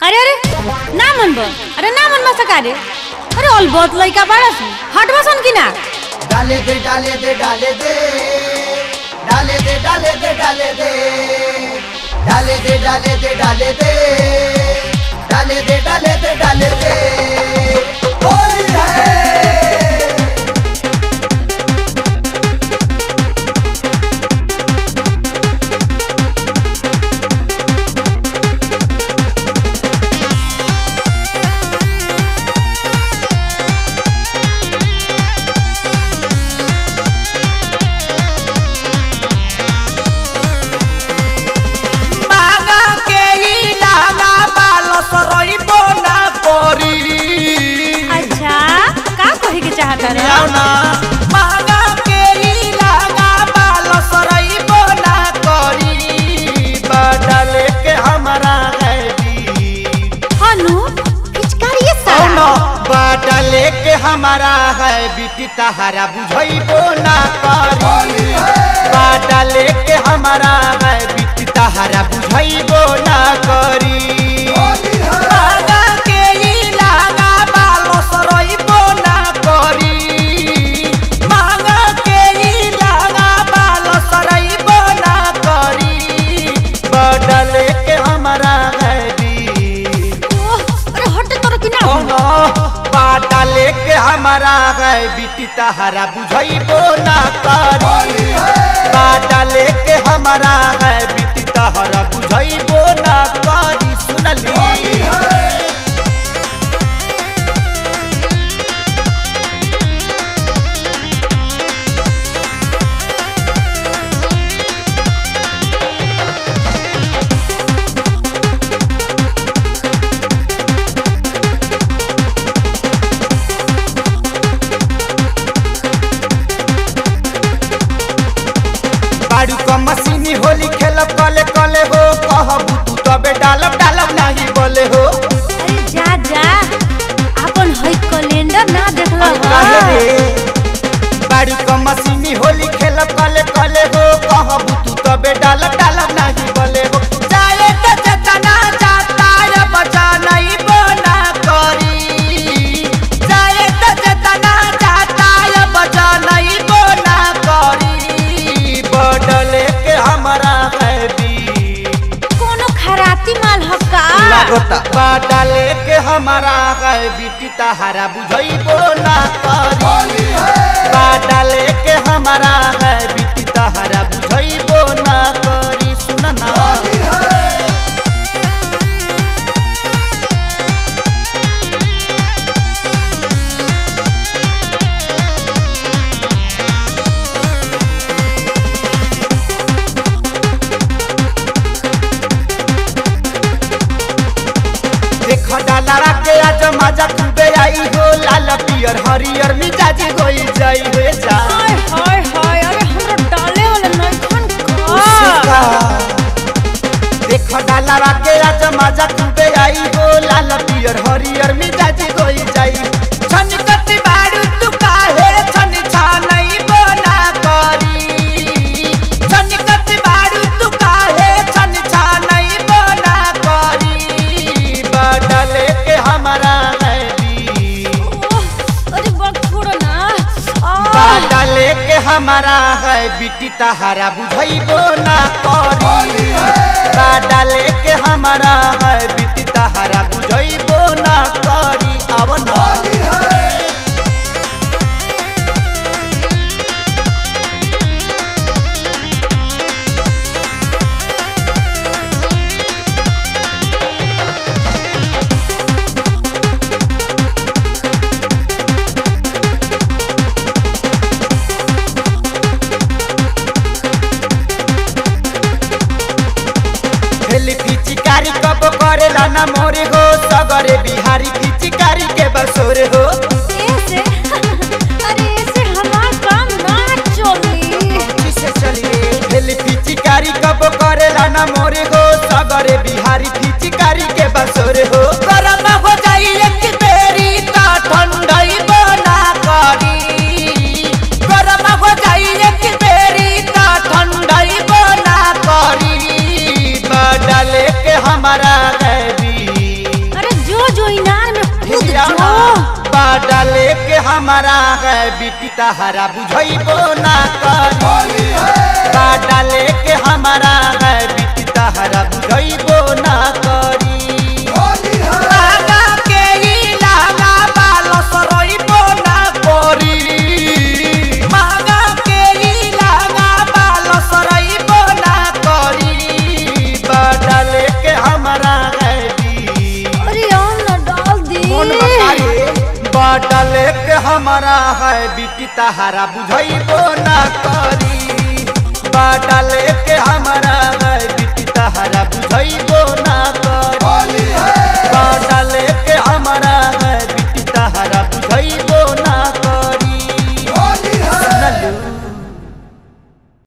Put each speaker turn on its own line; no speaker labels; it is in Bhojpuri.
अरे अरे ना मनबो अरे ना मनबा सकारे अरे अलबत लइका बाड़स हटबा सन कि ना
डाले दे डाले दे डाले दे डाले दे डाले दे डाले दे डाले दे डाले दे डाले दे डाले दे डाले दे डाले दे होली है हमारा है बिटी तहारा बुझाइबो ना करी बाटा लेके हमारा है बिटी तहारा बुझाइबो ना करी मांगा के ई लागा बालो सरइबो ना करी मांगा के ई लागा बालो सरइबो ना करी बाटा लेके हमारा है
अरे हट तोर कि ना
बाटा लेके हमारा है बिटी तहारा बुझाइबो ना करी बाटा लेके हमारा है बिटी तहारा बुझाइबो ना करी सुनली बाड़ू का मशीनी होली खेलब कले कले हो कहबू तू तबे डालब डालब नहीं बोले हो
अरे जा जा अपन हई कैलेंडर ना देखला
बाड़ू का मशीनी होली खेलब कले कले हो कहबू तू तबे डालब डालब नहीं बोले हो जाए त जतना जाता या बचा नहीं बना करी जाए त जतना जाता या बचा नहीं बना करी बदले के हमारा है
कोनो खराती माल हक्का
लागता बाटा लेके हमारा है बिटी तहारा बुझाइबो ना करी बाटा लेके हमारा है बिटी तहारा बुझाइबो ना करी सुन ना डाला के आज मजा खूबे आई हो लाल पियर हरियर मिजाज होई जाई हो जा
हाय हाय हाय अरे हमरा डाले वाला नइखन का
देखो डाला के आज मजा खूबे आई हो लाल पियर हरियर मिजाज होई जाई छन कति बाड़ू तू काहे छन छानई बना करी छन कति बाड़ू तू काहे छन छानई बना करी बदले के हमारा है
अरे बक छोड़ो ना
बाटा लेके हमारा है बिटी तहारा बुझाइबो ना करी बाटा लेके हमारा है बिटी तहारा बुझाइबो ना करी अब ना पिचकारी कब करेला ना मोरे हो सगरे बिहारी पिचकारी के बसोरे हो
ऐसे अरे ऐसे हमार काम ना चली
किसे चली हेली पिचकारी कब करेला ना मोरे हो सगरे बिहारी पिचकारी के बसोरे हो गरम हो जाई एक बेरी ता ठंडई बना करी गरम हो जाई एक बेरी ता ठंडई बना करी बदले के हमारा है हमारा है बिटी तहरा बुझैबो ना करी बाटा लेके हमारा है बिटी तहरा बुझैबो ना करी लागा के ई लागा बाल सरैबो ना करी मागा के ई लागा बाल सरैबो ना करी बाटा लेके हमारा है बाटा लेके हमारा है बिटी तहरा बुझैबो ना करी बाटा